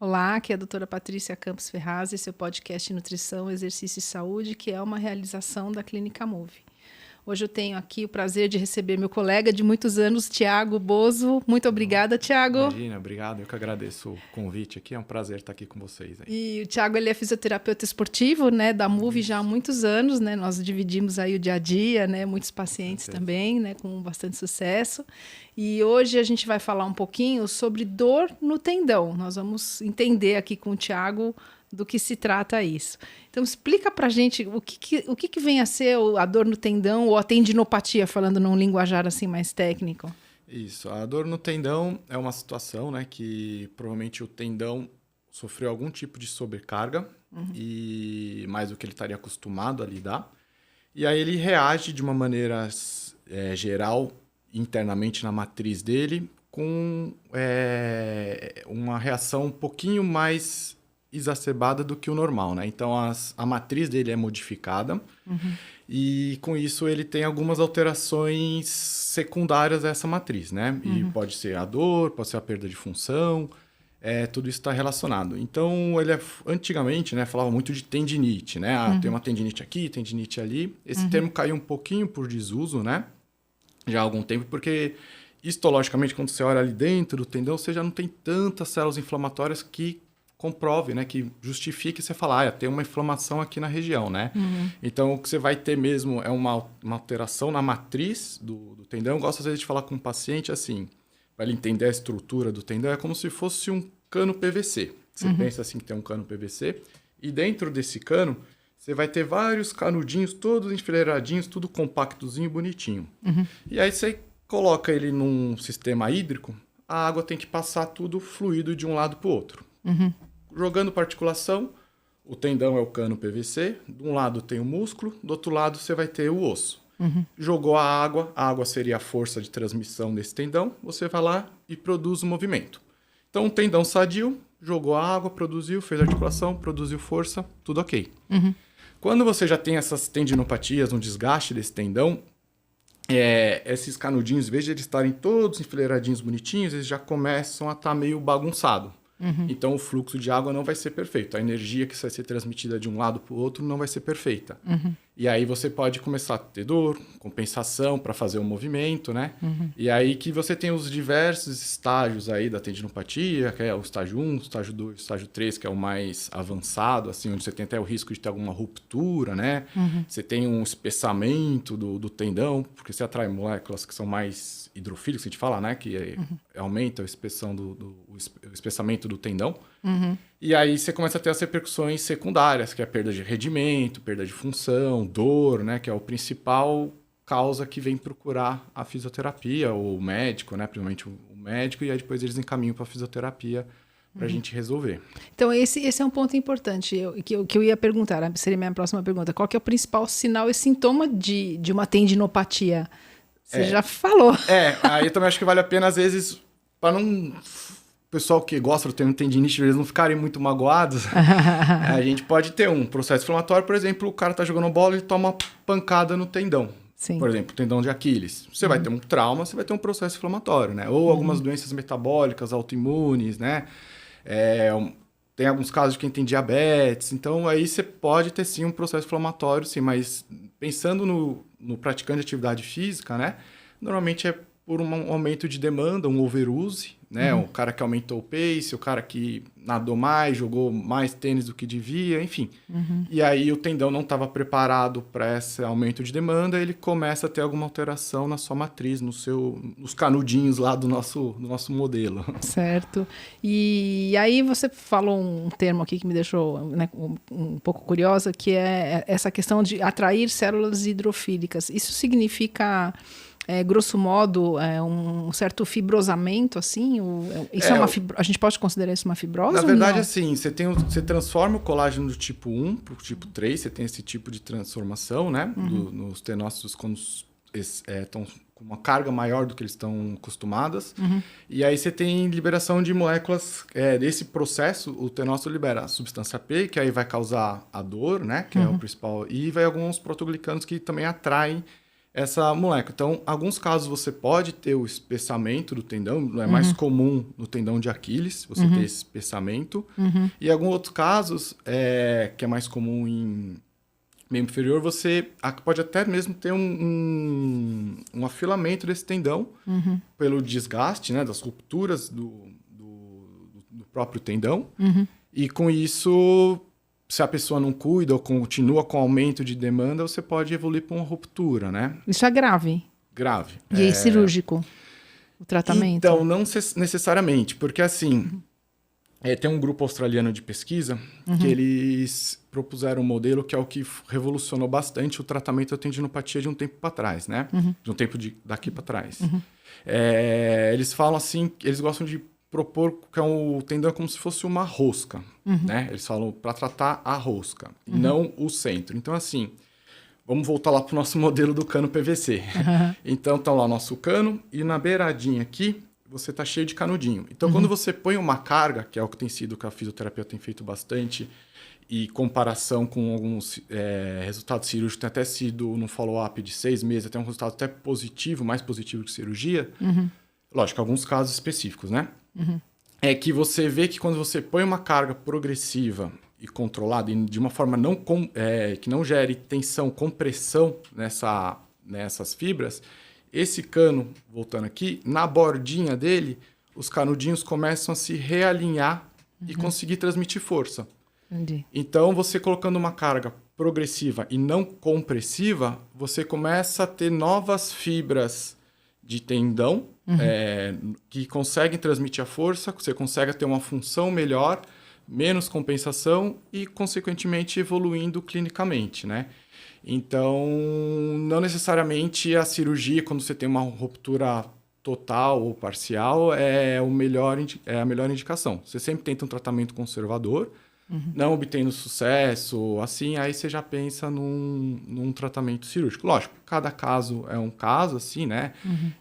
Olá, aqui é a doutora Patrícia Campos Ferraz, esse é o podcast Nutrição, Exercício e Saúde, que é uma realização da Clínica Move. Hoje eu tenho aqui o prazer de receber meu colega de muitos anos, Tiago Bozo. Muito obrigada, Tiago. Imagina, obrigado. Eu que agradeço o convite aqui. É um prazer estar aqui com vocês. Aí. E o Tiago, ele é fisioterapeuta esportivo, né, da Move já há muitos anos, né? Nós dividimos aí o dia a dia, né? Muitos pacientes também, né, com bastante sucesso. E hoje a gente vai falar um pouquinho sobre dor no tendão. Nós vamos entender aqui com o Tiago do que se trata isso. Então, explica pra gente o que vem a ser a dor no tendão ou a tendinopatia, falando num linguajar assim mais técnico. Isso, a dor no tendão é uma situação, né, que provavelmente o tendão sofreu algum tipo de sobrecarga, e mais do que ele estaria acostumado a lidar. E aí ele reage de uma maneira geral, internamente na matriz dele, com uma reação um pouquinho mais exacerbada do que o normal, né? Então, a matriz dele é modificada e, com isso, ele tem algumas alterações secundárias a essa matriz, né? E pode ser a dor, pode ser a perda de função, tudo isso está relacionado. Então, ele antigamente, né, falava muito de tendinite, né? Tem uma tendinite aqui, tendinite ali. Esse termo caiu um pouquinho por desuso, né? Já há algum tempo, porque histologicamente, quando você olha ali dentro do tendão, você já não tem tantas células inflamatórias que comprove, né, que justifique você falar, tem uma inflamação aqui na região, né? Então, o que você vai ter mesmo é uma alteração na matriz do tendão. Eu gosto, às vezes, de falar com o paciente assim, para ele entender a estrutura do tendão, é como se fosse um cano PVC. Você pensa assim que tem um cano PVC, e dentro desse cano, você vai ter vários canudinhos, todos enfileiradinhos, tudo compactozinho, bonitinho. E aí você coloca ele num sistema hídrico, a água tem que passar tudo fluido de um lado para o outro. Jogando para articulação, o tendão é o cano PVC, de um lado tem o músculo, do outro lado você vai ter o osso. Jogou a água seria a força de transmissão desse tendão, você vai lá e produz o movimento. Então, um tendão sadio, jogou a água, produziu, fez articulação, produziu força, tudo ok. Quando você já tem essas tendinopatias, um desgaste desse tendão, esses canudinhos, em vez de eles estarem todos enfileiradinhos bonitinhos, eles já começam a estar meio bagunçado. Então, o fluxo de água não vai ser perfeito. A energia que vai ser transmitida de um lado para o outro não vai ser perfeita. E aí você pode começar a ter dor, compensação para fazer o movimento, né? E aí que você tem os diversos estágios aí da tendinopatia, que é o estágio 1, o estágio 2, o estágio 3, que é o mais avançado, assim, onde você tem até o risco de ter alguma ruptura, né? Você tem um espessamento do tendão, porque você atrai moléculas que são mais hidrofílicas, que a gente fala, né? Que aumenta a o espessamento do tendão. E aí você começa a ter as repercussões secundárias, que é a perda de rendimento, perda de função, dor, né? Que é o principal causa que vem procurar a fisioterapia, ou o médico, né? Principalmente o médico, e aí depois eles encaminham para a fisioterapia para a gente resolver. Então, esse é um ponto importante que eu ia perguntar, seria a minha próxima pergunta. Qual que é o principal sinal e sintoma de uma tendinopatia? Você já falou. Aí eu também acho que vale a pena, às vezes, para não... O pessoal que gosta do termo tendinite, eles não ficarem muito magoados, a gente pode ter um processo inflamatório, por exemplo, o cara tá jogando bola e toma uma pancada no tendão. Sim. Por exemplo, tendão de Aquiles. Você vai ter um trauma, você vai ter um processo inflamatório, né? Ou algumas doenças metabólicas, autoimunes, né? Tem alguns casos de quem tem diabetes. Então, aí você pode ter, sim, um processo inflamatório, sim. Mas pensando no praticante de atividade física, né? Normalmente é por um aumento de demanda, um overuse, né? O cara que aumentou o pace, o cara que nadou mais, jogou mais tênis do que devia, enfim. E aí o tendão não estava preparado para esse aumento de demanda, ele começa a ter alguma alteração na sua matriz, nos canudinhos lá do nosso modelo. Certo. E aí você falou um termo aqui que me deixou, né, um pouco curiosa, que é essa questão de atrair células hidrofílicas. Isso significa... grosso modo, um certo fibrosamento, assim? Isso a gente pode considerar isso uma fibrose? Na verdade, assim, você transforma o colágeno do tipo 1 para o tipo 3, você tem esse tipo de transformação, né? Nos tenócitos, quando estão com uma carga maior do que eles estão acostumados. E aí você tem liberação de moléculas. Nesse processo, o tenócito libera a substância P, que aí vai causar a dor, né? Que é o principal. E vai alguns protoglicanos que também atraem essa molécula. Então, alguns casos você pode ter o espessamento do tendão, é mais comum no tendão de Aquiles, você ter esse espessamento. E alguns outros casos, que é mais comum em membro inferior, você pode até mesmo ter um afilamento desse tendão pelo desgaste, né, das rupturas do próprio tendão. E com isso, se a pessoa não cuida ou continua com aumento de demanda, você pode evoluir para uma ruptura, né? Isso é grave. Grave. E aí, cirúrgico, o tratamento? Então, não necessariamente, porque assim, tem um grupo australiano de pesquisa que eles propuseram um modelo que é o que revolucionou bastante o tratamento da tendinopatia de um tempo para trás, né? De um tempo daqui para trás. Eles falam assim, eles gostam de propor que o tendão é como se fosse uma rosca, né? Eles falam para tratar a rosca, e não o centro. Então, assim, vamos voltar lá para o nosso modelo do cano PVC. Então, tá lá o nosso cano, e na beiradinha aqui, você tá cheio de canudinho. Então, quando você põe uma carga, que é o que tem sido que a fisioterapia tem feito bastante, e comparação com alguns resultados cirúrgicos, tem até sido no follow-up de 6 meses, até um resultado até positivo, mais positivo que cirurgia. Lógico, alguns casos específicos, né? É que você vê que quando você põe uma carga progressiva e controlada, e de uma forma que não gere tensão, compressão nessas fibras, esse cano, voltando aqui, na bordinha dele, os canudinhos começam a se realinhar e conseguir transmitir força. Entendi. Então, você colocando uma carga progressiva e não compressiva, você começa a ter novas fibras de tendão que conseguem transmitir a força, você consegue ter uma função melhor, menos compensação e, consequentemente, evoluindo clinicamente, né? Então, não necessariamente a cirurgia, quando você tem uma ruptura total ou parcial, é a melhor indicação. Você sempre tenta um tratamento conservador, não obtendo sucesso, assim, aí você já pensa num tratamento cirúrgico. Lógico, cada caso é um caso, assim, né?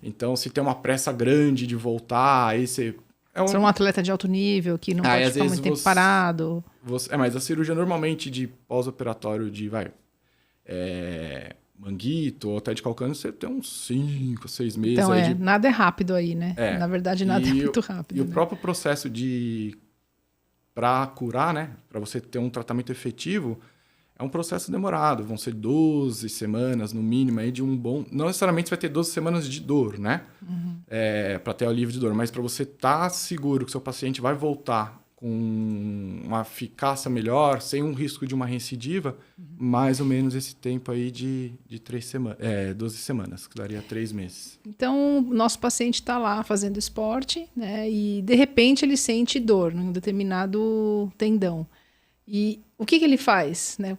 Então, se tem uma pressa grande de voltar, aí você... Você é um atleta de alto nível, que não pode ficar muito tempo parado. Mas a cirurgia normalmente de pós-operatório de, manguito ou até de calcânio, você tem uns 5, 6 meses. Então, nada é rápido aí, né? Na verdade, nada é muito rápido. E o próprio processo para curar, né? Para você ter um tratamento efetivo, é um processo demorado. Vão ser 12 semanas, no mínimo, aí de um bom... Não necessariamente você vai ter 12 semanas de dor, né? Para ter alívio de dor. Mas para você estar seguro que seu paciente vai voltar com uma eficácia melhor, sem um risco de uma recidiva, mais ou menos esse tempo aí de 12 semanas, que daria 3 meses. Então, o nosso paciente está lá fazendo esporte, né? E, de repente, ele sente dor em um determinado tendão. E o que ele faz, né?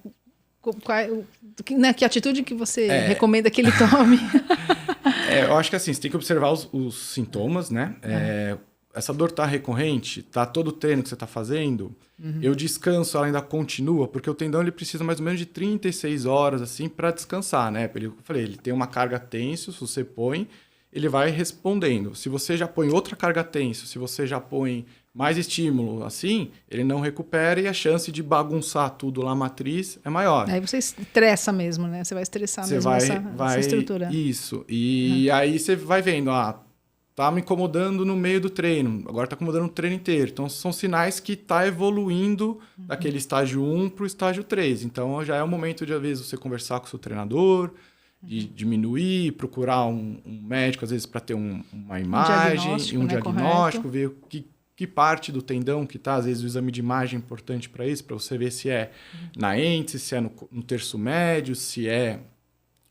Que atitude que você recomenda que ele tome? Eu acho que assim, você tem que observar os sintomas, né? Essa dor está recorrente, está todo o treino que você está fazendo, eu descanso, ela ainda continua, porque o tendão ele precisa mais ou menos de 36 horas assim, para descansar, né? Ele tem uma carga tenso, se você põe, ele vai respondendo. Se você já põe outra carga tenso, se você já põe mais estímulo, assim, ele não recupera e a chance de bagunçar tudo lá a matriz é maior. Aí você estressa mesmo, né? Você vai estressar mesmo essa estrutura. Isso. E aí você vai vendo, tá me incomodando no meio do treino, agora tá incomodando o treino inteiro. Então, são sinais que tá evoluindo daquele estágio 1 para o estágio 3. Então, já é o momento de, às vezes, você conversar com o seu treinador, de diminuir, procurar um médico, às vezes, para ter uma imagem, um diagnóstico, ver que parte do tendão que tá, às vezes, o exame de imagem é importante para isso, para você ver se é na êntise, se é no terço médio, se é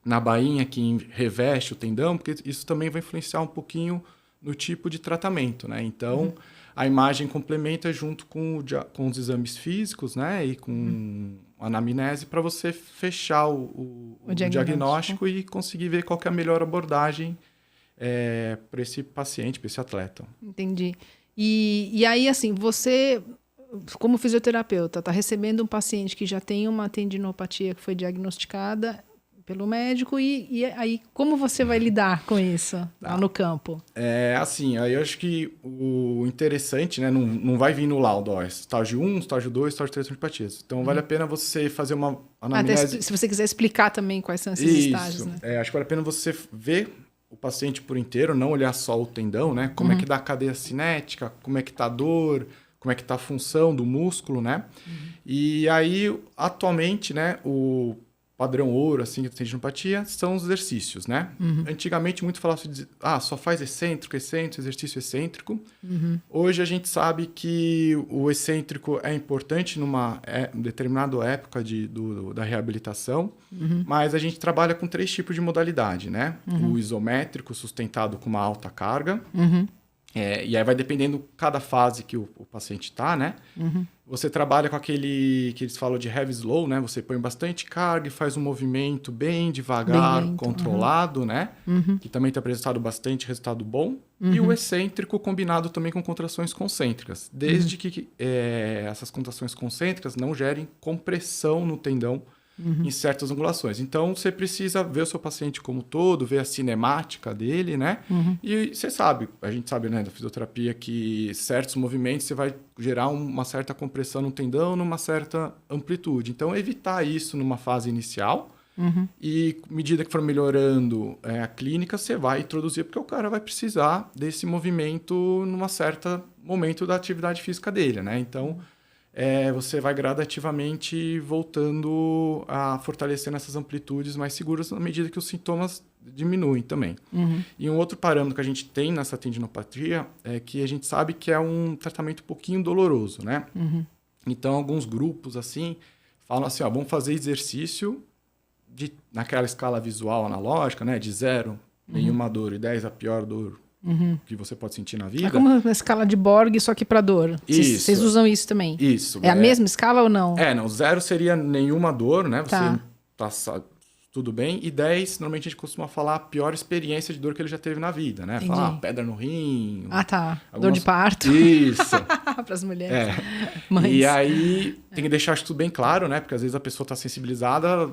na bainha que reveste o tendão, porque isso também vai influenciar um pouquinho no tipo de tratamento, né? Então, a imagem complementa junto com os exames físicos, né? E com a anamnese para você fechar o diagnóstico e conseguir ver qual que é a melhor abordagem para esse paciente, para esse atleta. Entendi. E aí, assim, você, como fisioterapeuta, está recebendo um paciente que já tem uma tendinopatia que foi diagnosticada pelo médico. E aí, como você vai lidar com isso lá no campo? Assim, aí eu acho que o interessante, né? Não vai vir no laudo, ó, estágio 1, estágio 2, estágio 3 simpatias. Então, vale a pena você fazer uma anamnese. Até se você quiser explicar também quais são esses estágios, né? Acho que vale a pena você ver o paciente por inteiro, não olhar só o tendão, né? Como é que dá a cadeia cinética, como é que tá a dor, como é que tá a função do músculo, né? E aí, atualmente, né, o padrão ouro, assim, que tem tendinopatia, são os exercícios, né? Antigamente, muito falava de só faz excêntrico, exercício excêntrico. Hoje, a gente sabe que o excêntrico é importante numa determinada época da reabilitação, mas a gente trabalha com 3 tipos de modalidade, né? O isométrico, sustentado com uma alta carga, e aí vai dependendo cada fase que o paciente está, né? Você trabalha com aquele que eles falam de heavy slow, né? Você põe bastante carga e faz um movimento bem devagar, bem lento, controlado, né? Que também tem apresentado bastante resultado bom. E o excêntrico combinado também com contrações concêntricas. Desde que essas contrações concêntricas não gerem compressão no tendão em certas angulações. Então, você precisa ver o seu paciente como todo, ver a cinemática dele, né? E você sabe, a gente sabe, né, da fisioterapia, que certos movimentos você vai gerar uma certa compressão no tendão, numa certa amplitude. Então, evitar isso numa fase inicial. E, à medida que for melhorando a clínica, você vai introduzir, porque o cara vai precisar desse movimento numa certa momento da atividade física dele, né? Então, você vai gradativamente voltando a fortalecendo essas amplitudes mais seguras na medida que os sintomas diminuem também. E um outro parâmetro que a gente tem nessa tendinopatia é que a gente sabe que é um tratamento um pouquinho doloroso, né? Então, alguns grupos, assim, falam assim, vamos fazer exercício naquela escala visual analógica, né? De 0, nenhuma dor, e 10, a pior dor que você pode sentir na vida. É como uma escala de Borg, só que para dor. Vocês usam isso também? Isso. É a mesma escala ou não? Não. 0 seria nenhuma dor, né? Você tá tudo bem. E 10, normalmente a gente costuma falar a pior experiência de dor que ele já teve na vida, né? Entendi. Falar pedra no rim. Tá. Dor de parto. Isso. Para as mulheres. Mães. E aí tem que deixar isso tudo bem claro, né? Porque às vezes a pessoa está sensibilizada,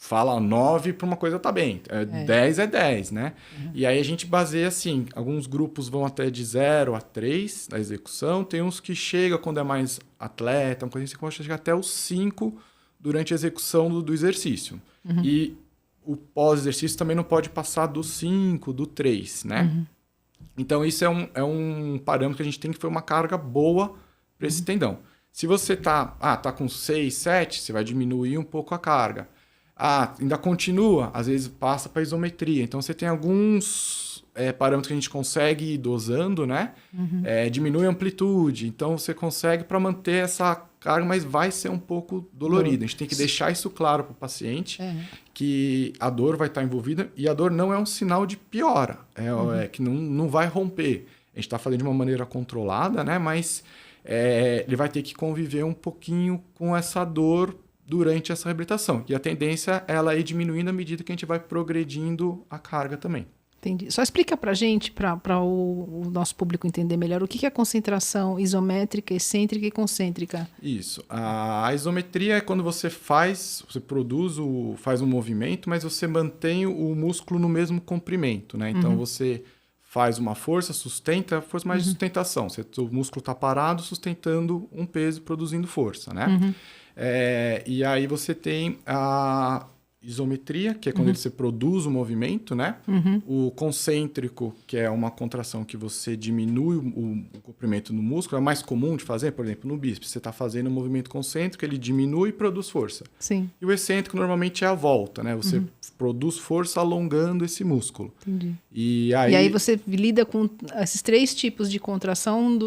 fala 9 para uma coisa tá bem. 10 é 10, né? E aí a gente baseia assim, alguns grupos vão até de 0 a 3 da execução, tem uns que chegam quando é mais atleta, uma coisa assim, que pode chegar até os 5 durante a execução do exercício. E o pós-exercício também não pode passar do 5, do 3, né? Então isso é um parâmetro que a gente tem que ter uma carga boa para esse tendão. Se você tá com 6, 7, você vai diminuir um pouco a carga. Ainda continua, às vezes passa para isometria. Então, você tem alguns parâmetros que a gente consegue ir dosando, né? Diminui a amplitude. Então, você consegue para manter essa carga, mas vai ser um pouco dolorido. A gente tem que deixar isso claro para o paciente, que a dor vai estar envolvida e a dor não é um sinal de piora, que não vai romper. A gente está fazendo de uma maneira controlada, né? Mas ele vai ter que conviver um pouquinho com essa dor durante essa reabilitação. E a tendência é ela ir diminuindo à medida que a gente vai progredindo a carga também. Entendi. Só explica pra gente, para o nosso público entender melhor, o que é concentração isométrica, excêntrica e concêntrica. Isso. A isometria é quando você faz um movimento, mas você mantém o músculo no mesmo comprimento, né? Então, você faz uma força, sustenta, força mais de sustentação. O músculo está parado, sustentando um peso, produzindo força, né? E aí você tem a isometria, que é quando você produz o movimento, né? O concêntrico, que é uma contração que você diminui o comprimento no músculo, é mais comum de fazer, por exemplo, no bíceps. Você está fazendo um movimento concêntrico, ele diminui e produz força. Sim. E o excêntrico normalmente é a volta, né? Você produz força alongando esse músculo. Entendi. E aí você lida com esses 3 tipos de contração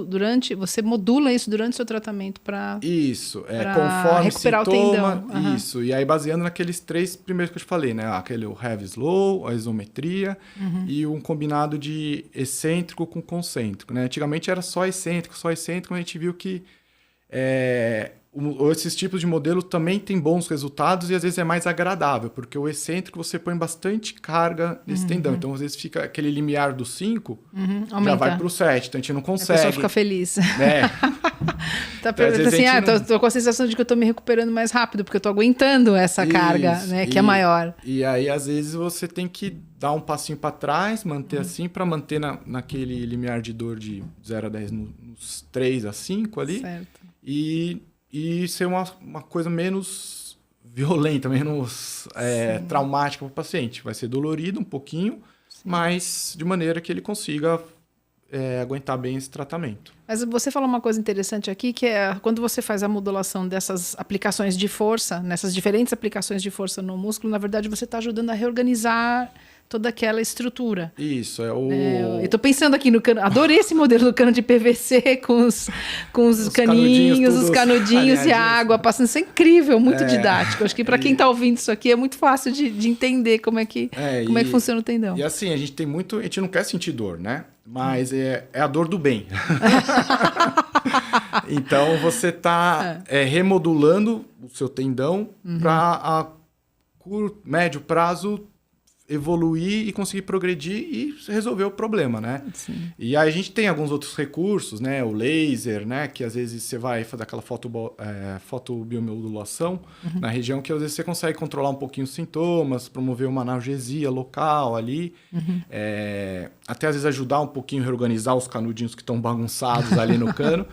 você modula isso durante o seu tratamento para conforme recuperar sintoma, o tendão. Isso. E aí baseando naqueles 3 primeiros que eu te falei, né? Aquele heavy slow, a isometria e um combinado de excêntrico com concêntrico, né? Antigamente era só excêntrico, a gente viu que esses tipos de modelo também tem bons resultados e às vezes é mais agradável, porque o excêntrico você põe bastante carga nesse tendão. Então, às vezes fica aquele limiar do 5, já vai para o 7, então a gente não consegue. A pessoa fica feliz. Tá perguntando assim, tô com a sensação de que eu tô me recuperando mais rápido, porque eu tô aguentando essa carga, né, que é maior. E aí, às vezes, você tem que dar um passinho para trás, manter assim, para manter naquele limiar de dor de 0 a 10 nos 3 a 5 ali. Certo. E ser uma coisa menos violenta, menos traumática para o paciente. Vai ser dolorido um pouquinho, mas de maneira que ele consiga aguentar bem esse tratamento. Mas você falou uma coisa interessante aqui, que é quando você faz a modulação dessas aplicações de força, nessas diferentes aplicações de força no músculo, na verdade você está ajudando a reorganizar toda aquela estrutura. Isso, eu estou pensando aqui no cano, adorei esse modelo do cano de PVC com os caninhos, os canudinhos e a água passando. Isso é incrível, muito didático. Acho que para quem está ouvindo isso aqui é muito fácil de entender como é que funciona o tendão. E assim, a gente não quer sentir dor, né? Mas é a dor do bem. Então você está remodulando o seu tendão para a curto, médio prazo evoluir e conseguir progredir e resolver o problema, né? Sim. E aí a gente tem alguns outros recursos, né? O laser, né? Que às vezes você vai fazer aquela fotobiomodulação na região que às vezes você consegue controlar um pouquinho os sintomas, promover uma analgesia local ali, até às vezes ajudar um pouquinho a reorganizar os canudinhos que estão bagunçados ali no cano,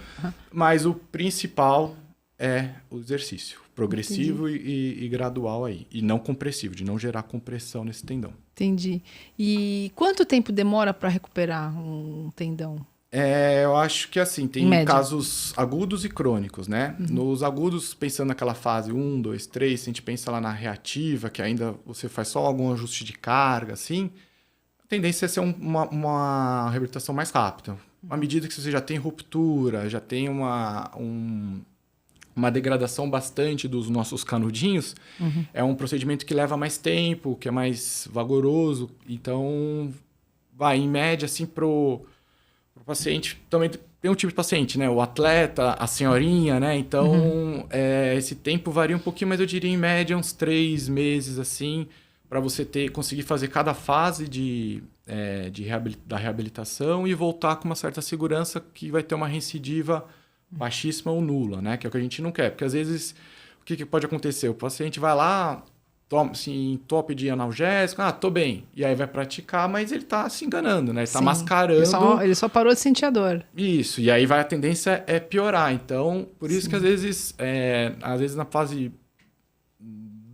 mas o principal é o exercício progressivo e gradual aí, e não compressivo, de não gerar compressão nesse tendão. Entendi. E quanto tempo demora para recuperar um tendão? Eu acho que assim, tem casos agudos e crônicos, né? Nos agudos, pensando naquela fase 1, 2, 3, se a gente pensa lá na reativa, que ainda você faz só algum ajuste de carga, assim, a tendência é ser uma reabilitação mais rápida. À medida que você já tem ruptura, já tem uma degradação bastante dos nossos canudinhos, é um procedimento que leva mais tempo, que é mais vagaroso. Então, em média, assim, pro paciente, também tem um tipo de paciente, né? O atleta, a senhorinha, né? Então, esse tempo varia um pouquinho, mas eu diria, em média, uns 3 meses, assim, para você conseguir fazer cada fase da reabilitação e voltar com uma certa segurança que vai ter uma recidiva baixíssima ou nula, né? Que é o que a gente não quer. Porque, às vezes, o que pode acontecer? O paciente vai lá, toma, assim, top de analgésico, tô bem. E aí vai praticar, mas ele tá se enganando, né? Ele tá mascarando. Ele só parou de sentir a dor. Isso. E aí a tendência é piorar. Então, por isso que, às vezes, na fase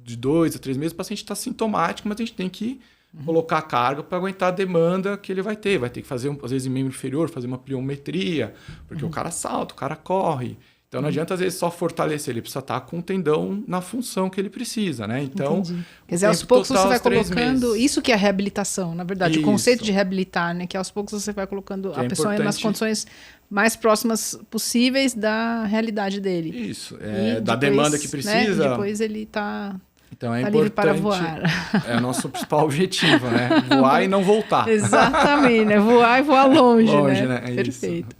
de 2 a 3 meses, o paciente está sintomático, mas a gente tem que colocar a carga para aguentar a demanda que ele vai ter. Vai ter que fazer, às vezes, em membro inferior, fazer uma pliometria, porque o cara salta, o cara corre. Então, não adianta, às vezes, só fortalecer. Ele precisa estar com o tendão na função que ele precisa, né? Então, quer dizer, aos poucos você vai colocando... Isso que é a reabilitação, na verdade. O conceito de reabilitar, né? Que aos poucos você vai colocando a pessoa nas condições mais próximas possíveis da realidade dele. Isso. Da demanda que precisa. Né? E depois ele está... Então é livre importante, para voar. É o nosso principal objetivo, né? Voar e não voltar. Exatamente, né? Voar e voar longe, né? É perfeito.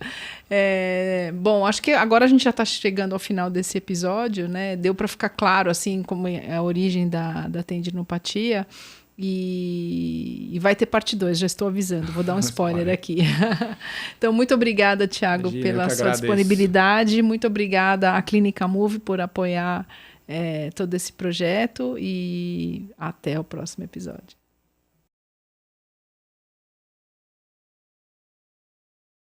Bom, acho que agora a gente já está chegando ao final desse episódio, né? Deu para ficar claro, assim, como é a origem da tendinopatia. E vai ter parte 2, já estou avisando, vou dar um spoiler aqui. Então, muito obrigada, Thiago, pela sua disponibilidade. Muito obrigada à Clínica Move por apoiar todo esse projeto e até o próximo episódio.